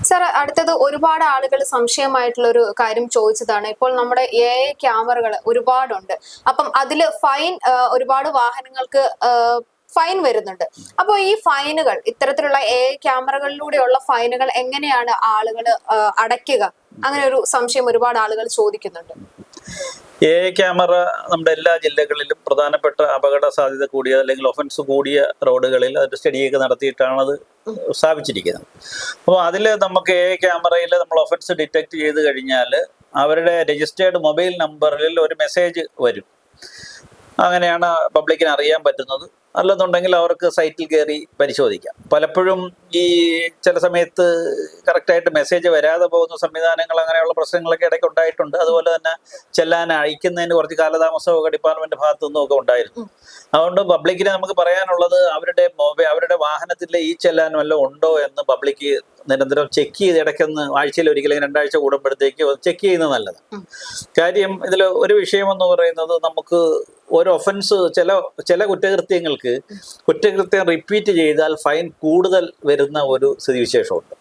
Sir, അടുത്തത് ഒരുപാട് ആളുകൾ സംശയമായിട്ടുള്ള ഒരു കാര്യം ചോദിച്ചതാണ്. ഇപ്പോൾ നമ്മുടെ AI ക്യാമറകൾ ഒരുപാടുണ്ട്. അപ്പം അതില് ഫൈൻ ഒരുപാട് വാഹനങ്ങൾക്ക് ഫൈൻ വരുന്നുണ്ട്. അപ്പോൾ ഈ ഫൈനുകൾ, ഇത്തരത്തിലുള്ള AI ക്യാമറകളിലൂടെയുള്ള ഫൈനുകൾ എങ്ങനെയാണ് ആളുകൾ അടയ്ക്കുക? അങ്ങനെ ഒരു സംശയം ഒരുപാട് ആളുകൾ ചോദിക്കുന്നുണ്ട്. AI ക്യാമറ നമ്മുടെ എല്ലാ ജില്ലകളിലും പ്രധാനപ്പെട്ട അപകട സാധ്യത കൂടിയ അല്ലെങ്കിൽ ഒഫൻസ് കൂടിയ റോഡുകളിൽ അതിൻ്റെ സ്റ്റഡിയൊക്കെ നടത്തിയിട്ടാണ് അത് സ്ഥാപിച്ചിരിക്കുന്നത്. അപ്പോൾ അതിൽ നമുക്ക് AI ക്യാമറയിൽ നമ്മൾ ഒഫൻസ് ഡിറ്റക്ട് ചെയ്ത് കഴിഞ്ഞാൽ അവരുടെ രജിസ്റ്റേർഡ് മൊബൈൽ നമ്പറിൽ ഒരു മെസ്സേജ് വരും. അങ്ങനെയാണ് പബ്ലിക്കിന് അറിയാൻ പറ്റുന്നത്. അല്ലെന്നുണ്ടെങ്കിൽ അവർക്ക് സൈറ്റിൽ കയറി പരിശോധിക്കാം. പലപ്പോഴും ഈ ചില സമയത്ത് കറക്റ്റായിട്ട് മെസ്സേജ് വരാതെ പോകുന്ന സംവിധാനങ്ങൾ, അങ്ങനെയുള്ള പ്രശ്നങ്ങളൊക്കെ ഇടയ്ക്ക് ഉണ്ടായിട്ടുണ്ട്. അതുപോലെ തന്നെ ചെല്ലാൻ അയക്കുന്നതിന് കുറച്ച് കാലതാമസമൊക്കെ ഡിപ്പാർട്ട്മെന്റ് ഭാഗത്തു നിന്നൊക്കെ ഉണ്ടായിരുന്നു. അതുകൊണ്ട് പബ്ലിക്കിന് നമുക്ക് പറയാനുള്ളത് അവരുടെ വാഹനത്തിൽ ഈ ചെല്ലാൻ വല്ലതും ഉണ്ടോ എന്ന് പബ്ലിക്ക് നിരന്തരം ചെക്ക് ചെയ്ത് ഇടയ്ക്കൊന്ന് ആഴ്ചയിൽ ഒരിക്കലും 2 ആഴ്ച കൂടുമ്പോഴത്തേക്ക് ചെക്ക് ചെയ്യുന്നത് നല്ലതാണ്. കാര്യം ഇതിൽ ഒരു വിഷയമെന്ന് പറയുന്നത്, നമുക്ക് ഒരു ഒഫൻസ് ചില കുറ്റകൃത്യങ്ങൾക്ക് കുറ്റകൃത്യം റിപ്പീറ്റ് ചെയ്താൽ ഫൈൻ കൂടുതൽ വരുന്ന ഒരു സ്ഥിതിവിശേഷമുണ്ട്.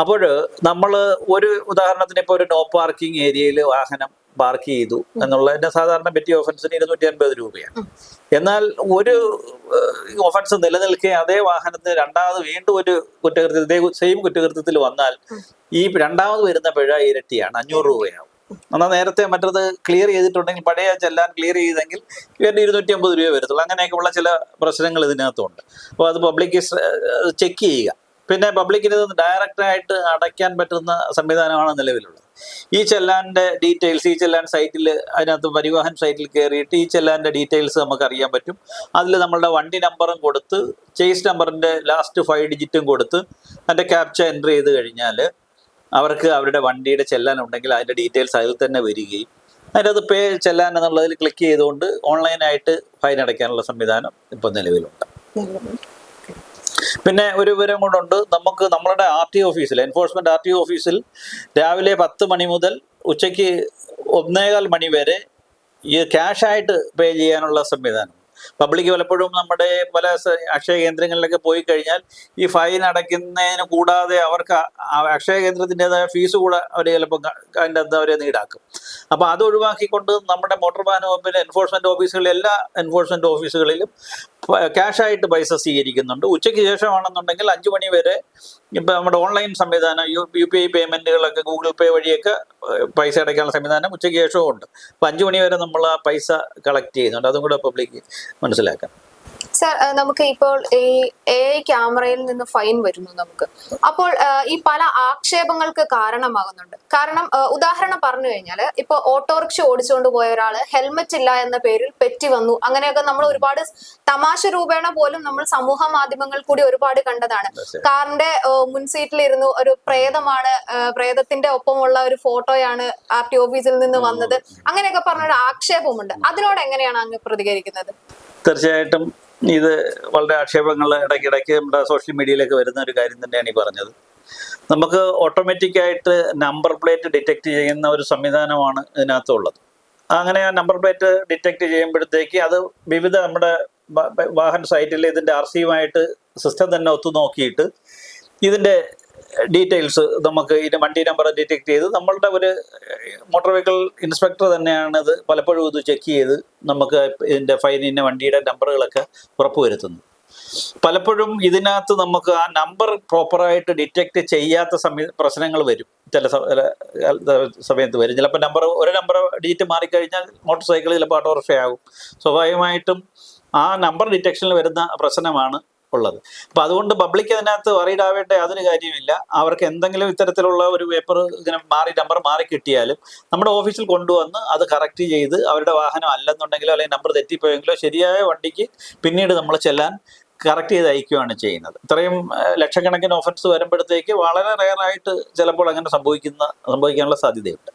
അപ്പോൾ നമ്മൾ ഒരു ഉദാഹരണത്തിന് ഇപ്പോൾ ഒരു നോ പാർക്കിംഗ് ഏരിയയിൽ വാഹനം പാർക്ക് ചെയ്തു എന്നുള്ളതിന്റെ സാധാരണ പെറ്റി ഓഫൻസിന് 250 രൂപയാണ്. എന്നാൽ ഒരു ഒഫൻസ് നിലനിൽക്കെ അതേ വാഹനത്തിന് രണ്ടാമത് വീണ്ടും ഒരു കുറ്റകൃത്യത്തിൽ സെയിം കുറ്റകൃത്യത്തിൽ വന്നാൽ ഈ രണ്ടാമത് വരുന്ന പിഴ ഇരട്ടിയാണ്, 500 രൂപയാവും. എന്നാൽ നേരത്തെ മറ്റത് ക്ലിയർ ചെയ്തിട്ടുണ്ടെങ്കിൽ, പഴയ ചെല്ലാൻ ക്ലിയർ ചെയ്തെങ്കിൽ 250 രൂപ വരത്തുള്ളൂ. അങ്ങനെയൊക്കെയുള്ള ചില പ്രശ്നങ്ങൾ ഇതിനകത്തുണ്ട്. അപ്പോൾ അത് പബ്ലിക് ചെക്ക് ചെയ്യുക. പിന്നെ പബ്ലിക്കിന് ഇത് ഡയറക്റ്റായിട്ട് അടയ്ക്കാൻ പറ്റുന്ന സംവിധാനമാണ് നിലവിലുള്ളത്. ഈ ചെല്ലാൻ്റെ ഡീറ്റെയിൽസ്, ഈ ചെല്ലാൻ സൈറ്റിൽ, അതിനകത്ത് പരിവാഹൻ സൈറ്റിൽ കയറിയിട്ട് ഈ ചെല്ലാൻ്റെ ഡീറ്റെയിൽസ് നമുക്ക് അറിയാൻ പറ്റും. അതിൽ നമ്മളുടെ വണ്ടി നമ്പറും കൊടുത്ത് ചേസ് നമ്പറിൻ്റെ ലാസ്റ്റ് 5 ഡിജിറ്റും കൊടുത്ത് അതിൻ്റെ ക്യാപ്ച എൻ്റർ ചെയ്ത് കഴിഞ്ഞാൽ അവർക്ക് അവരുടെ വണ്ടിയുടെ ചെല്ലാൻ ഉണ്ടെങ്കിൽ അതിൻ്റെ ഡീറ്റെയിൽസ് അതിൽ തന്നെ വരികയും അതിനകത്ത് പേ ചെല്ലാൻ എന്നുള്ളതിൽ ക്ലിക്ക് ചെയ്തുകൊണ്ട് ഓൺലൈനായിട്ട് ഫൈൻ അടയ്ക്കാനുള്ള സംവിധാനം ഇപ്പോൾ നിലവിലുണ്ട്. പിന്നെ ഒരു വിവരം കൊണ്ടുണ്ട്, നമുക്ക് നമ്മളുടെ RTO ഓഫീസിൽ, എൻഫോഴ്സ്മെന്റ് RTO ഓഫീസിൽ രാവിലെ 10 മണി മുതൽ ഉച്ചയ്ക്ക് 1:15 മണി വരെ ഈ ക്യാഷായിട്ട് പേ ചെയ്യാനുള്ള സംവിധാനം. പബ്ലിക് പലപ്പോഴും നമ്മുടെ പല അക്ഷയ കേന്ദ്രങ്ങളിലൊക്കെ പോയി കഴിഞ്ഞാൽ ഈ ഫൈൻ അടയ്ക്കുന്നതിന് കൂടാതെ അവർക്ക് അക്ഷയ കേന്ദ്രത്തിൻ്റെതായ ഫീസ് കൂടെ അവർ ചിലപ്പോൾ അതിൻ്റെ അകത്ത് അവരെ ഈടാക്കും. അപ്പോൾ അത് ഒഴിവാക്കിക്കൊണ്ട് നമ്മുടെ മോട്ടോർ വാഹന വകുപ്പിലെ എൻഫോഴ്സ്മെന്റ് ഓഫീസുകളിൽ, എല്ലാ എൻഫോഴ്സ്മെന്റ് ഓഫീസുകളിലും ക്യാഷായിട്ട് പൈസ സ്വീകരിക്കുന്നുണ്ട്. ഉച്ചയ്ക്ക് ശേഷമാണെന്നുണ്ടെങ്കിൽ 5 മണി വരെ ഇപ്പം നമ്മുടെ ഓൺലൈൻ സംവിധാനം, UPI പേയ്മെൻറ്റുകളൊക്കെ ഗൂഗിൾ പേ വഴിയൊക്കെ പൈസ അടയ്ക്കാനുള്ള സംവിധാനം ഉച്ചയ്ക്ക് ശേഷവും ഉണ്ട്. അപ്പം 5 മണി വരെ നമ്മൾ ആ പൈസ കളക്ട് ചെയ്യുന്നുണ്ട്. അതും കൂടെ പബ്ലിക്ക് മനസ്സിലാക്കാം. സർ, നമുക്ക് ഇപ്പോൾ ഈ AI ക്യാമറയിൽ നിന്ന് ഫൈൻ വരുന്നു നമുക്ക്. അപ്പോൾ ഈ പല ആക്ഷേപങ്ങൾക്ക് കാരണമാകുന്നുണ്ട്. കാരണം ഉദാഹരണം പറഞ്ഞു കഴിഞ്ഞാൽ, ഇപ്പൊ ഓട്ടോറിക്ഷ ഓടിച്ചുകൊണ്ട് പോയ ഒരാള് ഹെൽമെറ്റ് ഇല്ല എന്ന പേരിൽ പെറ്റി വന്നു. അങ്ങനെയൊക്കെ നമ്മൾ ഒരുപാട് തമാശ രൂപേണ പോലും നമ്മൾ സമൂഹ മാധ്യമങ്ങൾ കൂടി ഒരുപാട് കണ്ടതാണ്. കാറിന്റെ മുൻസീറ്റിലിരുന്നു ഒരു പ്രേതമാണ്, പ്രേതത്തിന്റെ ഒപ്പമുള്ള ഒരു ഫോട്ടോയാണ് RTO ഓഫീസിൽ നിന്ന് വന്നത്. അങ്ങനെയൊക്കെ പറഞ്ഞൊരു ആക്ഷേപമുണ്ട്. അതിനോട് എങ്ങനെയാണ് അങ്ങ് പ്രതികരിക്കുന്നത്? തീർച്ചയായിട്ടും ഇത് വളരെ ആക്ഷേപങ്ങൾ ഇടയ്ക്കിടയ്ക്ക് നമ്മുടെ സോഷ്യൽ മീഡിയയിലൊക്കെ വരുന്ന ഒരു കാര്യം തന്നെയാണ് ഈ പറഞ്ഞത്. നമുക്ക് ഓട്ടോമാറ്റിക്കായിട്ട് നമ്പർ പ്ലേറ്റ് ഡിറ്റക്ട് ചെയ്യുന്ന ഒരു സംവിധാനമാണ് ഇതിനകത്തുള്ളത്. അങ്ങനെ ആ നമ്പർ പ്ലേറ്റ് ഡിറ്റക്ട് ചെയ്യുമ്പോഴത്തേക്ക് അത് വിവിധ നമ്മുടെ വാഹന സൈറ്റിൽ ഇതിൻ്റെ RC-യുമായിട്ട് സിസ്റ്റം തന്നെ ഒത്തു നോക്കിയിട്ട് ഇതിൻ്റെ ഡീറ്റെയിൽസ് നമുക്ക് ഇതിൻ്റെ വണ്ടി നമ്പർ ഡിറ്റക്ട് ചെയ്ത്, നമ്മളുടെ ഒരു മോട്ടോർ വെഹിക്കിൾ ഇൻസ്പെക്ടർ തന്നെയാണ് ഇത് പലപ്പോഴും ഇത് ചെക്ക് ചെയ്ത് നമുക്ക് ഇതിൻ്റെ ഫൈനിൻ്റെ വണ്ടിയുടെ നമ്പറുകളൊക്കെ ഉറപ്പുവരുത്തുന്നു. പലപ്പോഴും ഇതിനകത്ത് നമുക്ക് ആ നമ്പർ പ്രോപ്പറായിട്ട് ഡിറ്റക്ട് ചെയ്യാത്ത പ്രശ്നങ്ങൾ വരും. ചില സമയത്ത് വരും. ചിലപ്പോൾ ഒരു നമ്പർ ഡിജിറ്റ് മാറിക്കഴിഞ്ഞാൽ മോട്ടോർ സൈക്കിൾ ചിലപ്പോൾ ഓട്ടോറിക്ഷയാകും. സ്വാഭാവികമായിട്ടും ആ നമ്പർ ഡിറ്റക്ഷനിൽ വരുന്ന പ്രശ്നമാണ് ഉള്ളത്. അപ്പം അതുകൊണ്ട് പബ്ലിക് അതിനകത്ത് വറീഡ് ആവേണ്ട യാതൊരു കാര്യമില്ല. അവർക്ക് എന്തെങ്കിലും ഇത്തരത്തിലുള്ള ഒരു പേപ്പർ ഇങ്ങനെ നമ്പർ മാറി കിട്ടിയാലും നമ്മുടെ ഓഫീസിൽ കൊണ്ടുവന്ന് അത് കറക്റ്റ് ചെയ്ത്, അവരുടെ വാഹനം അല്ലെന്നുണ്ടെങ്കിലോ അല്ലെങ്കിൽ നമ്പർ തെറ്റിപ്പോയെങ്കിലോ ശരിയായ വണ്ടിക്ക് പിന്നീട് നമ്മൾ ചെല്ലാൻ കറക്റ്റ് ചെയ്ത് അയക്കുകയാണ് ചെയ്യുന്നത്. ഇത്രയും ലക്ഷക്കണക്കിന് ഓഫൻസ് വരുമ്പോഴത്തേക്ക് വളരെ റെയറായിട്ട് ചിലപ്പോൾ അങ്ങനെ സംഭവിക്കാനുള്ള സാധ്യതയുണ്ട്.